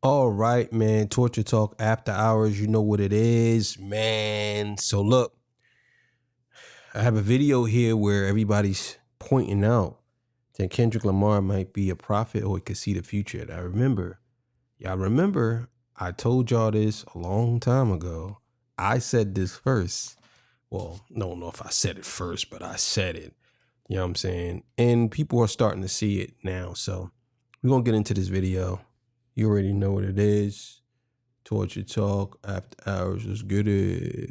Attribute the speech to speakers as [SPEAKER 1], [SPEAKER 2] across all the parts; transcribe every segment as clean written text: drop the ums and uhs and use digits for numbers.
[SPEAKER 1] All right, man. Torture Talk After Hours. You know what it is, man. So look, I have a video here where everybody's pointing out that Kendrick Lamar might be a prophet or he could see the future. And y'all remember, I told y'all this a long time ago. I said this first. Well, I don't know if I said it first, but I said it. You know what I'm saying? And people are starting to see it now. So we're going to get into this video. You already know what it is. Torture Talk After Hours. Let's get it.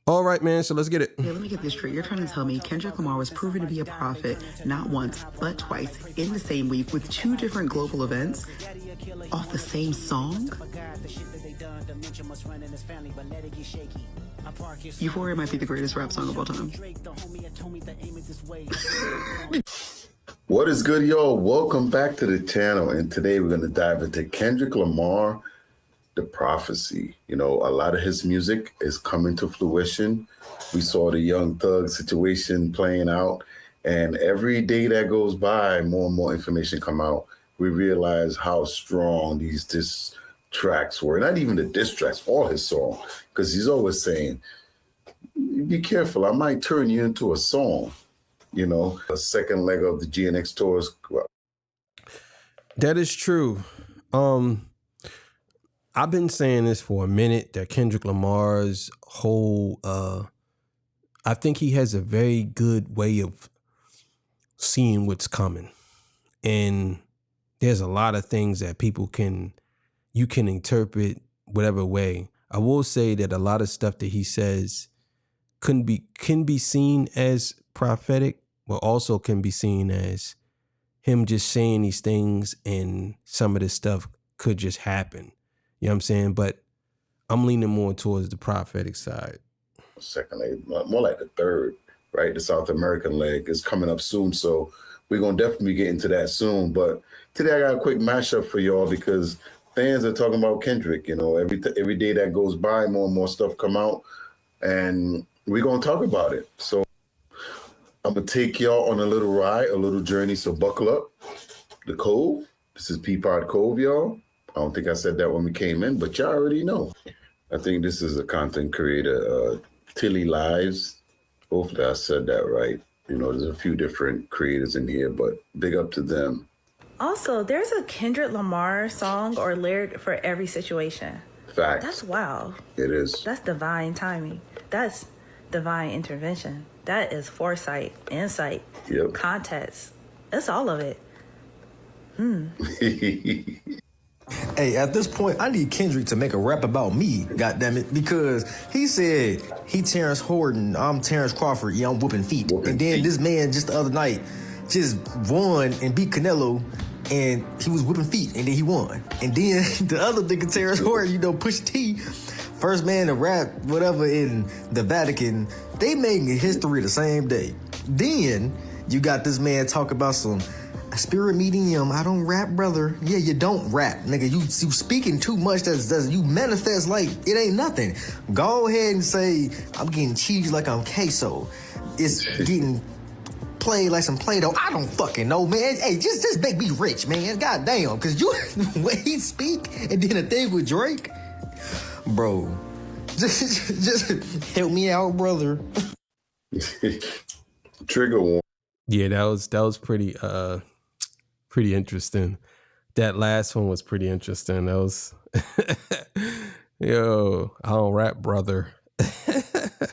[SPEAKER 1] All right, man, so let's get it.
[SPEAKER 2] Yeah, let me get this straight. You're trying to tell me Kendrick Lamar was proven to be a prophet not once, but twice in the same week with two different global events off the same song? Euphoria might be the greatest rap song of all time.
[SPEAKER 3] What is good, y'all? Welcome back to the channel, and today we're going to dive into Kendrick Lamar, the prophecy. You know, a lot of his music is coming to fruition. We saw the Young Thug situation playing out, and every day that goes by, more and more information come out. We realize how strong these diss tracks were. Not even the diss tracks, all his song, because he's always saying, be careful, I might turn you into a song. You know, a second leg of the GNX tours.
[SPEAKER 1] That is true. I've been saying this for a minute, that Kendrick Lamar's whole, I think he has a very good way of seeing what's coming. And there's a lot of things that you can interpret whatever way. I will say that a lot of stuff that he says can be seen as prophetic, but also can be seen as him just saying these things, and some of this stuff could just happen. You know what I'm saying? But I'm leaning more towards the prophetic side.
[SPEAKER 3] Second leg, more like the third, right? The South American leg is coming up soon. So we're going to definitely get into that soon. But today I got a quick mashup for y'all because fans are talking about Kendrick. You know, every day that goes by, more and more stuff come out. And we're going to talk about it. So I'm going to take y'all on a little ride, a little journey. So buckle up. The Cove. This is Peapod Cove, y'all. I don't think I said that when we came in, but y'all already know. I think this is a content creator, Tilly Lives. Hopefully I said that right. You know, there's a few different creators in here, but big up to them.
[SPEAKER 4] Also, there's a Kendrick Lamar song or lyric for every situation.
[SPEAKER 3] Facts.
[SPEAKER 4] That's wild.
[SPEAKER 3] It is.
[SPEAKER 4] That's divine timing. That's divine intervention. That is foresight, insight, context. That's all of it.
[SPEAKER 5] Hey, at this point, I need Kendrick to make a rap about me, goddammit, because he said he Terrence Horton, I'm Terrence Crawford, yeah, I'm whooping feet. And then this man just the other night just won and beat Canelo, and he was whipping feet, and then he won. And then the other nigga, Terrence Horton, you know, Pusha T, first man to rap whatever in the Vatican, they making history the same day. Then you got this man talk about some spirit medium. I don't rap, brother. Yeah, you don't rap, nigga. You speaking too much. You manifest like it ain't nothing. Go ahead and say I'm getting cheese like I'm queso. It's getting played like some Play-Doh. I don't fucking know, man. Hey, just make me rich, man. God damn, cause you when he speak and then a thing with Drake, bro. Just help me out, brother.
[SPEAKER 3] Trigger warning.
[SPEAKER 1] Yeah, that was pretty interesting. That last one was pretty interesting. That was yo, I don't rap, brother.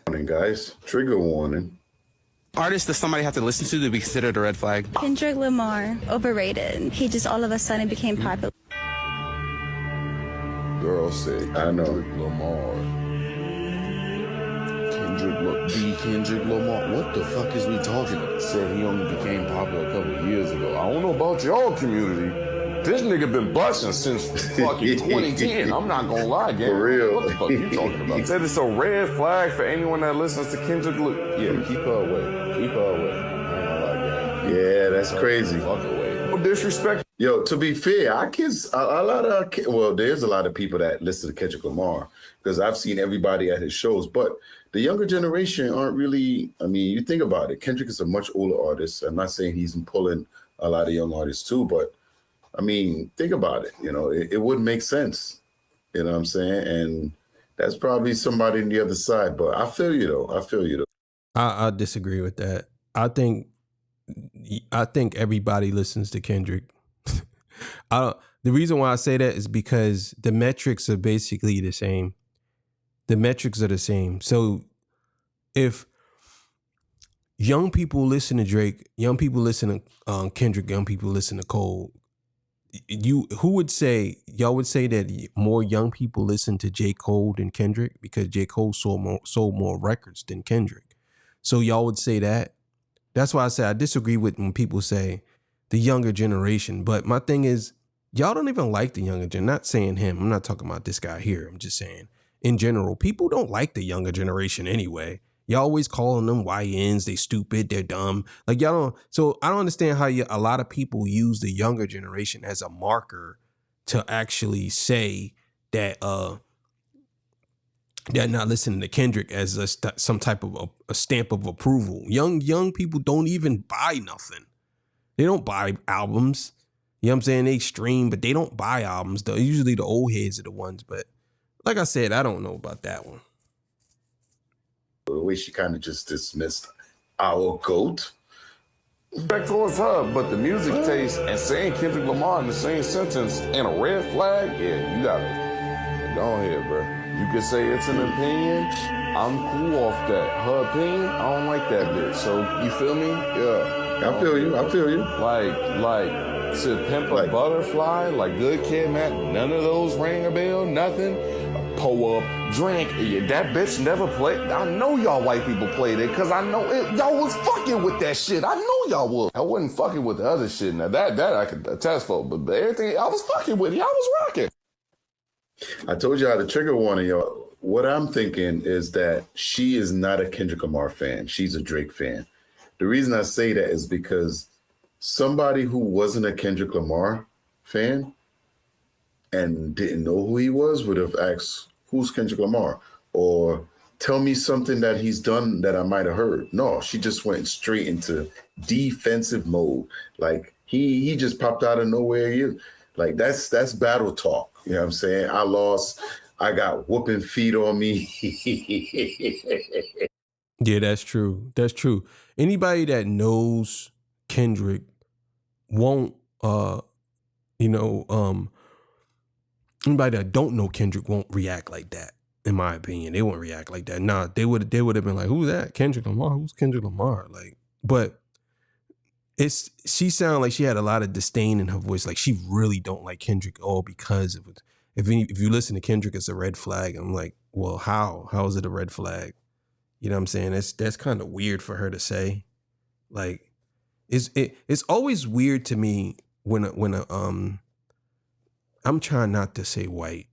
[SPEAKER 3] Warning, guys. Trigger warning.
[SPEAKER 6] Artist that somebody have to listen to be considered a red flag?
[SPEAKER 7] Kendrick Lamar, overrated. He just all of a sudden became popular.
[SPEAKER 8] Girl said,
[SPEAKER 3] I know.
[SPEAKER 8] Lamar. Kendrick Lamar. What the fuck is we talking about? Said he only became popular a couple of years ago. I don't know about y'all community. This nigga been busting since fucking 2010. I'm not gonna lie, gang.
[SPEAKER 3] For real.
[SPEAKER 8] What the fuck you talking about? Said it's a red flag for anyone that listens to Kendrick. Yeah, keep her away. Keep her away. I ain't gonna lie, gang.
[SPEAKER 3] Yeah, that's crazy.
[SPEAKER 8] Fuck away. No disrespect.
[SPEAKER 3] Yo, to be fair, our kids, a lot of, well, there's a lot of people that listen to Kendrick Lamar because I've seen everybody at his shows, but the younger generation aren't really, I mean, you think about it, Kendrick is a much older artist. I'm not saying he's pulling a lot of young artists too, but I mean, think about it, you know, it would make sense, you know what I'm saying? And that's probably somebody on the other side, but I feel you though.
[SPEAKER 1] I disagree with that. I think everybody listens to Kendrick. The reason why I say that is because the metrics are basically the same. The metrics are the same. So if young people listen to Drake, young people listen to Kendrick, young people listen to Cole, y'all would say that more young people listen to J. Cole than Kendrick because J. Cole sold more records than Kendrick. So y'all would say that. That's why I say I disagree with when people say the younger generation. But my thing is, y'all don't even like the younger generation. Not saying him. I'm not talking about this guy here. I'm just saying in general, people don't like the younger generation anyway. Y'all always calling them YNs. They stupid. They're dumb. Like y'all don't. So I don't understand how a lot of people use the younger generation as a marker to actually say that they're not listening to Kendrick as some type of a stamp of approval. Young people don't even buy nothing. They don't buy albums. You know what I'm saying? They stream, but they don't buy albums. Usually the old heads are the ones. But like I said, I don't know about that one.
[SPEAKER 3] The way she kind of just dismissed our GOAT.
[SPEAKER 8] Respect towards her, but the music taste and saying Kendrick Lamar in the same sentence and a red flag, yeah, you gotta go ahead, bro. You could say it's an opinion. I'm cool off that. Her opinion, I don't like that bitch. So you feel me? Yeah.
[SPEAKER 3] I feel you.
[SPEAKER 8] Like to pimp a butterfly, like Good Kid, man. None of those ring a bell. Nothing. Pull up, drink. Yeah, that bitch never played. I know y'all white people played it because I know it. Y'all was fucking with that shit. I know y'all was. I wasn't fucking with the other shit. Now that I could attest for, but everything I was fucking with, y'all was rocking.
[SPEAKER 3] I told you how to trigger warning, y'all. What I'm thinking is that she is not a Kendrick Lamar fan. She's a Drake fan. The reason I say that is because somebody who wasn't a Kendrick Lamar fan and didn't know who he was would have asked, who's Kendrick Lamar? Or tell me something that he's done that I might have heard. No, she just went straight into defensive mode. Like he just popped out of nowhere. Like that's battle talk. You know what I'm saying? I lost. I got whooping feet on me.
[SPEAKER 1] Yeah, that's true. That's true. Anybody that knows Kendrick won't, anybody that don't know Kendrick won't react like that. In my opinion, they won't react like that. Nah, they would have been like, "Who's that? Kendrick Lamar? Who's Kendrick Lamar?" Like, but she sounded like she had a lot of disdain in her voice. Like she really don't like Kendrick all because of it. If you listen to Kendrick, it's a red flag. I'm like, well, how is it a red flag? You know what I'm saying? That's kind of weird for her to say. Like, it's always weird to me when I'm trying not to say white.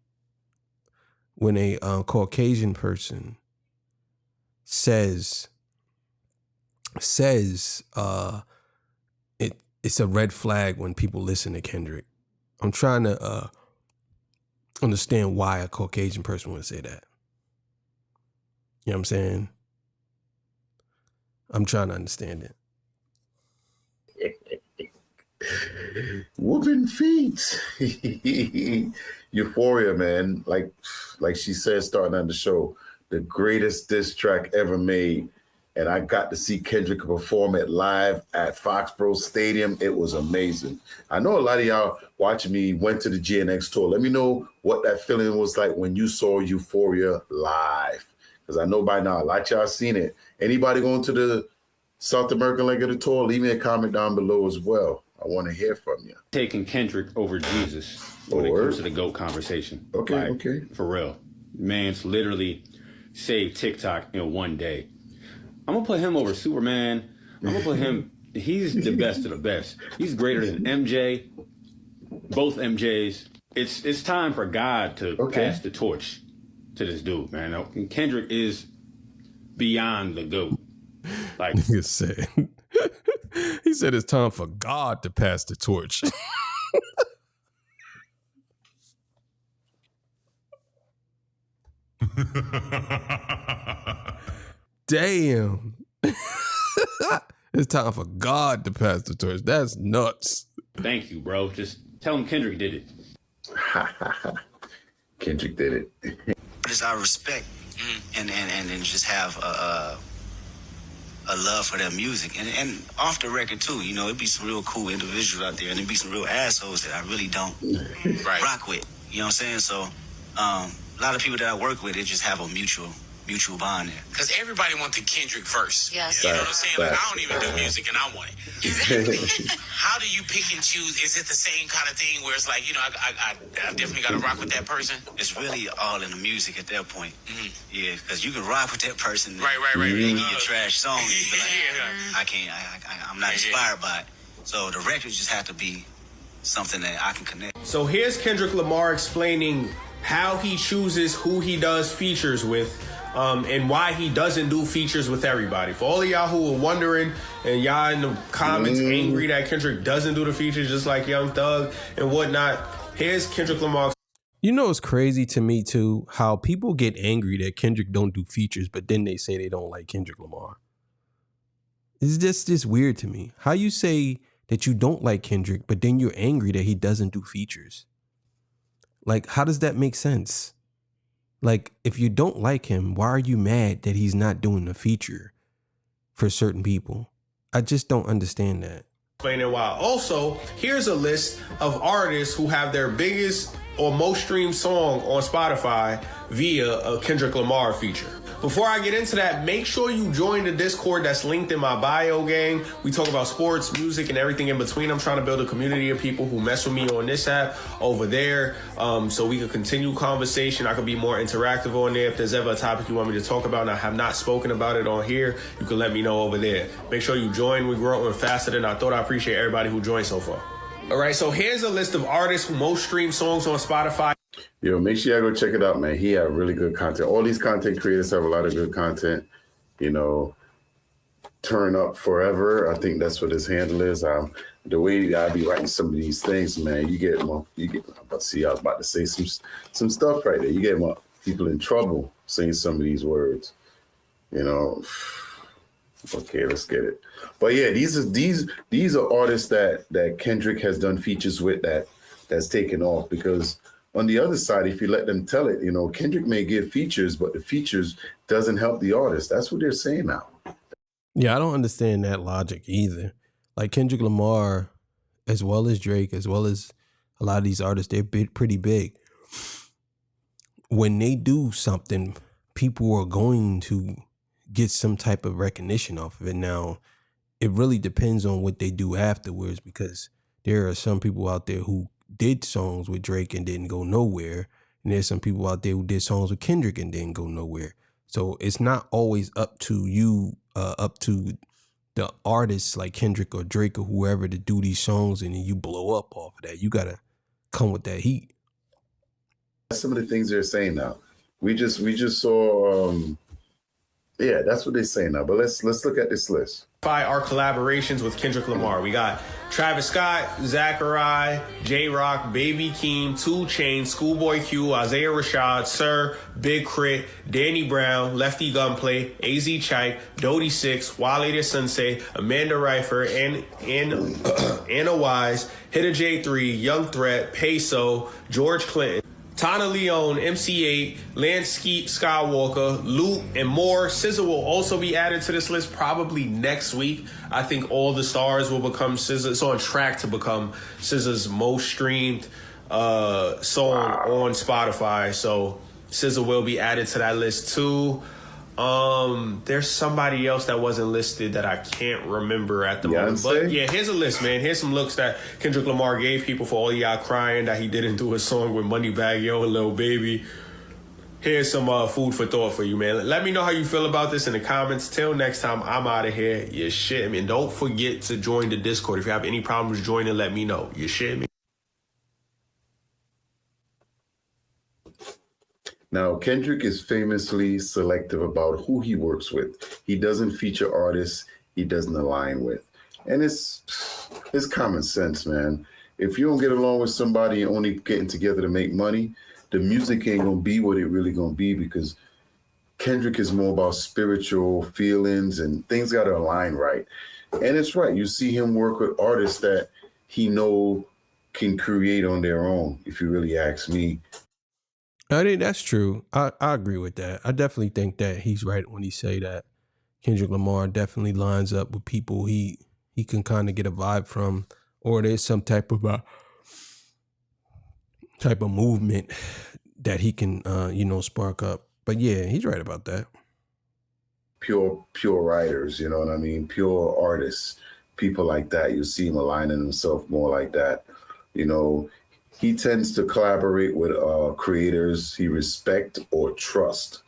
[SPEAKER 1] When a Caucasian person says it's a red flag when people listen to Kendrick. I'm trying to understand why a Caucasian person would say that. You know what I'm saying? I'm trying to understand it.
[SPEAKER 3] Whooping feet. Euphoria, man. Like she said, starting on the show, the greatest diss track ever made. And I got to see Kendrick perform it live at Foxborough Stadium. It was amazing. I know a lot of y'all watching me went to the GNX tour. Let me know what that feeling was like when you saw Euphoria live. Because I know by now, a lot of y'all seen it. Anybody going to the South American leg of the tour, leave me a comment down below as well. I want to hear from you.
[SPEAKER 9] Taking Kendrick over Jesus when it comes to the GOAT conversation.
[SPEAKER 3] Okay.
[SPEAKER 9] For real. Man's literally saved TikTok in one day. I'm going to put him over Superman. I'm going to put him, he's the best of the best. He's greater than MJ, both MJs. It's time for God to pass the torch to this dude, man. And Kendrick is beyond the GOAT. Like
[SPEAKER 1] he said it's time for God to pass the torch. Damn. It's time for God to pass the torch. That's nuts.
[SPEAKER 9] Thank you, bro. Just tell him Kendrick did it.
[SPEAKER 3] Kendrick did it.
[SPEAKER 10] Just I respect and just have a love for their music. And off the record, too, you know, it'd be some real cool individuals out there, and it'd be some real assholes that I really don't rock with. You know what I'm saying? So a lot of people that I work with, they just have a mutual bond there.
[SPEAKER 11] Because everybody wants the Kendrick verse.
[SPEAKER 10] Yes.
[SPEAKER 11] You know what I'm saying? Like, I don't even do music and I want it. Exactly. How do you pick and choose? Is it the same kind of thing where it's like, you know, I definitely got to rock with that person?
[SPEAKER 10] It's really all in the music at that point. Mm-hmm. Yeah, because you can rock with that person.
[SPEAKER 11] Right.
[SPEAKER 10] They give you a trash song. And you be like, I'm not inspired by it. So the records just have to be something that I can connect.
[SPEAKER 12] So here's Kendrick Lamar explaining how he chooses who he does features with. And why he doesn't do features with everybody. For all of y'all who are wondering, and y'all in the comments angry that Kendrick doesn't do the features just like Young Thug and whatnot, here's Kendrick Lamar.
[SPEAKER 1] You know, it's crazy to me, too, how people get angry that Kendrick don't do features, but then they say they don't like Kendrick Lamar. It's just weird to me. How you say that you don't like Kendrick, but then you're angry that he doesn't do features? Like, how does that make sense? Like, if you don't like him, why are you mad that he's not doing a feature for certain people? I just don't understand that.
[SPEAKER 12] Explaining why. Also, here's a list of artists who have their biggest or most streamed song on Spotify via a Kendrick Lamar feature. Before I get into that, make sure you join the Discord that's linked in my bio, gang. We talk about sports, music, and everything in between. I'm trying to build a community of people who mess with me on this app over there, so we can continue conversation. I can be more interactive on there. If there's ever a topic you want me to talk about and I have not spoken about it on here, you can let me know over there. Make sure you join. We're growing faster than I thought. I appreciate everybody who joined so far. All right, so here's a list of artists who most streamed songs on Spotify.
[SPEAKER 3] Yo, make sure y'all go check it out, man. He have really good content. All these content creators have a lot of good content. You know, Turn Up Forever. I think that's what his handle is. The way I be writing some of these things, man, you get. I'm about to see. I was about to say some stuff right there. You get people in trouble saying some of these words. You know. Okay, let's get it. But yeah, these are artists that Kendrick has done features with that's taken off, because on the other side, if you let them tell it, you know, Kendrick may give features, but the features doesn't help the artist. That's what they're saying now.
[SPEAKER 1] Yeah, I don't understand that logic either. Like Kendrick Lamar, as well as Drake, as well as a lot of these artists, they're pretty big. When they do something, people are going to get some type of recognition off of it. Now, it really depends on what they do afterwards, because there are some people out there who did songs with Drake and didn't go nowhere. And there's some people out there who did songs with Kendrick and didn't go nowhere. So it's not always up to you, up to the artists like Kendrick or Drake or whoever to do these songs and then you blow up off of that. You got to come with that heat.
[SPEAKER 3] Some of the things they're saying now. We just saw... yeah, that's what they say now. But let's look at this list.
[SPEAKER 12] Our collaborations with Kendrick Lamar. We got Travis Scott, Zachary, J-Rock, Baby Keem, 2 Chainz, Schoolboy Q, Isaiah Rashad, Sir, Big Crit, Danny Brown, Lefty Gunplay, AZ Chike, Dodie Six, Wale the Sensei, Amanda Reifer, Anna Wise, Hitter J3, Young Threat, Peso, George Clinton, Tana Leone, MC8, Lance Skywalker, Luke, and more. SZA will also be added to this list probably next week. I think All the Stars will become SZA. It's on track to become SZA's most streamed song on Spotify. So SZA will be added to that list too. There's somebody else that wasn't listed that I can't remember at the moment. But yeah, here's a list, man. Here's some looks that Kendrick Lamar gave people for all y'all crying that he didn't do a song with Moneybagg Yo and Lil Baby. Here's some food for thought for you, man. Let me know how you feel about this in the comments. Till next time, I'm out of here. You shit me. And don't forget to join the Discord. If you have any problems joining, let me know. You shit me.
[SPEAKER 3] Now, Kendrick is famously selective about who he works with. He doesn't feature artists he doesn't align with. And it's common sense, man. If you don't get along with somebody and only getting together to make money, the music ain't going to be what it really going to be, because Kendrick is more about spiritual feelings and things got to align right. And it's right. You see him work with artists that he know can create on their own, if you really ask me.
[SPEAKER 1] I think that's true. I agree with that. I definitely think that he's right when he say that Kendrick Lamar definitely lines up with people he can kind of get a vibe from, or there's some type of movement that he can spark up. But yeah, he's right about that.
[SPEAKER 3] Pure writers, you know what I mean? Pure artists, people like that. You see him aligning himself more like that. You know, he tends to collaborate with creators he respect or trust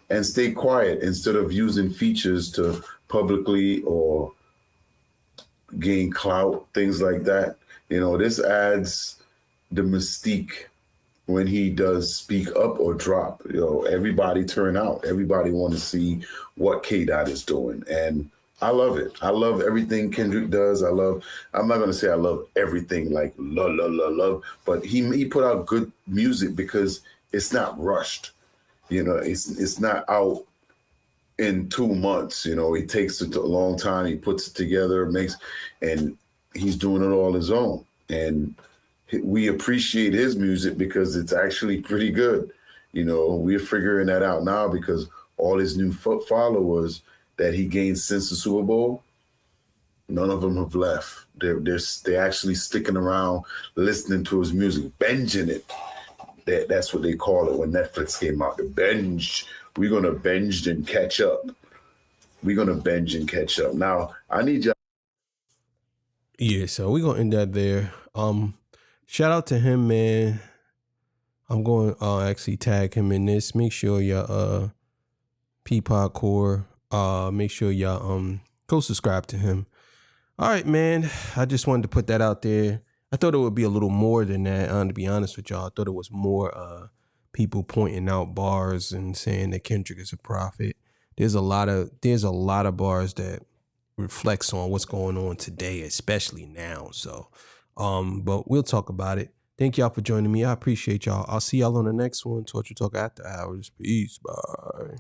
[SPEAKER 3] and stay quiet instead of using features to publicly or gain clout, things like that. You know, this adds the mystique when he does speak up or drop. You know, everybody turn out. Everybody want to see what K-Dot is doing. And I love it. I love everything Kendrick does. I'm not going to say I love everything like love, but he put out good music because it's not rushed. You know, it's not out in 2 months. You know, it takes a long time. He puts it together, and he's doing it all his own. And we appreciate his music because it's actually pretty good. You know, we're figuring that out now because all his new followers that he gained since the Super Bowl, none of them have left. They're actually sticking around, listening to his music, binging it. That's what they call it when Netflix came out. The binge. We're gonna binge and catch up. Now, I need y'all.
[SPEAKER 1] Yeah, so we're gonna end that there. Shout out to him, man. I'm going to actually tag him in this. Make sure y'all Peapod Core. Make sure y'all go subscribe to him. All right, man. I just wanted to put that out there. I thought it would be a little more than that. To be honest with y'all, I thought it was more people pointing out bars and saying that Kendrick is a prophet. There's a lot of bars that reflects on what's going on today, especially now. So, but we'll talk about it. Thank y'all for joining me. I appreciate y'all. I'll see y'all on the next one. Torture Talk After Hours. Peace. Bye.